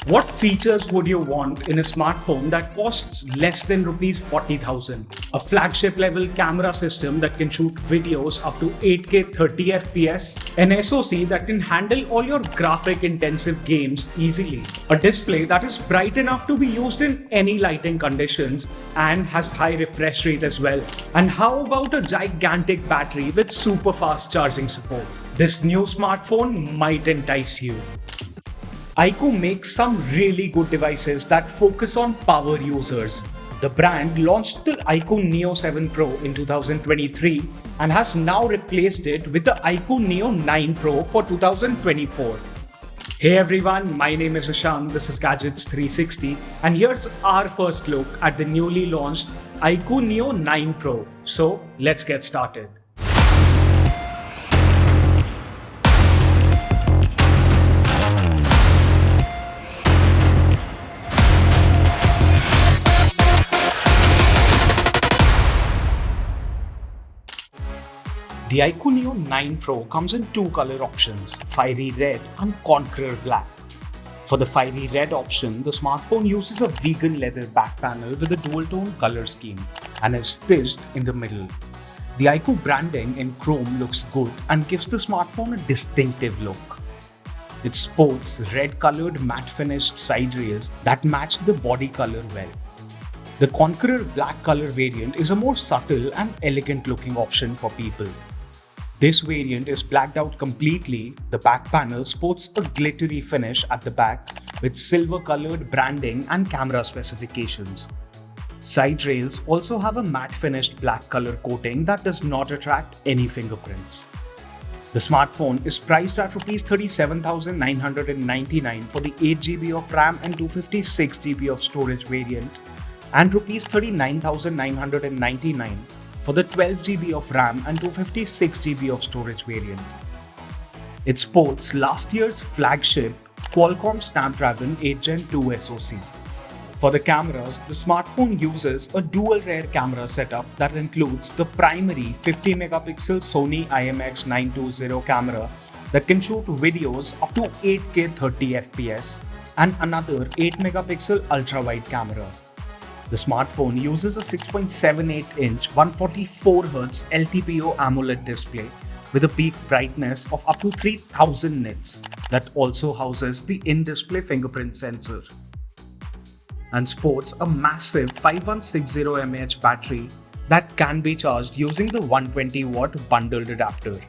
What features would you want in a smartphone that costs less than rupees 40,000? A flagship level camera system that can shoot videos up to 8K 30 FPS, an SoC that can handle all your graphic intensive games easily, a display that is bright enough to be used in any lighting conditions and has high refresh rate as well. And how about a gigantic battery with super fast charging support? This new smartphone might entice you. iQoo makes some really good devices that focus on power users. The brand launched the iQoo Neo 7 Pro in 2023 and has now replaced it with the iQoo Neo 9 Pro for 2024. Hey everyone, my name is Ishan, this is Gadgets 360, and here's our first look at the newly launched iQoo Neo 9 Pro. So let's get started. The iQoo Neo 9 Pro comes in two color options, Fiery Red and Conqueror Black. For the Fiery Red option, the smartphone uses a vegan leather back panel with a dual-tone color scheme and is stitched in the middle. The iQoo branding in chrome looks good and gives the smartphone a distinctive look. It sports red-colored matte finished side rails that match the body color well. The Conqueror Black color variant is a more subtle and elegant looking option for people. This variant is blacked out completely. The back panel sports a glittery finish at the back with silver colored branding and camera specifications. Side rails also have a matte finished black color coating that does not attract any fingerprints. The smartphone is priced at Rs 37,999 for the 8GB of RAM and 256GB of storage variant and Rs 39,999 for the 12GB of RAM and 256GB of storage variant. It sports last year's flagship Qualcomm Snapdragon 8 Gen 2 SoC. For the cameras, the smartphone uses a dual rear camera setup that includes the primary 50MP Sony IMX920 camera that can shoot videos up to 8K 30 FPS and another 8MP ultra-wide camera. The smartphone uses a 6.78-inch 144Hz LTPO AMOLED display with a peak brightness of up to 3000 nits that also houses the in-display fingerprint sensor and sports a massive 5160 mAh battery that can be charged using the 120-watt bundled adapter.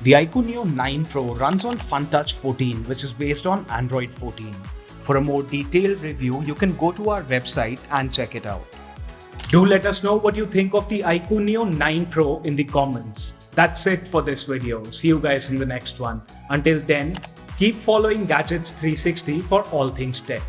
The iQoo Neo 9 Pro runs on FunTouch 14, which is based on Android 14. For a more detailed review, you can go to our website and check it out. Do let us know what you think of the iQoo Neo 9 Pro in the comments. That's it for this video. See you guys in the next one. Until then, keep following Gadgets 360 for all things tech.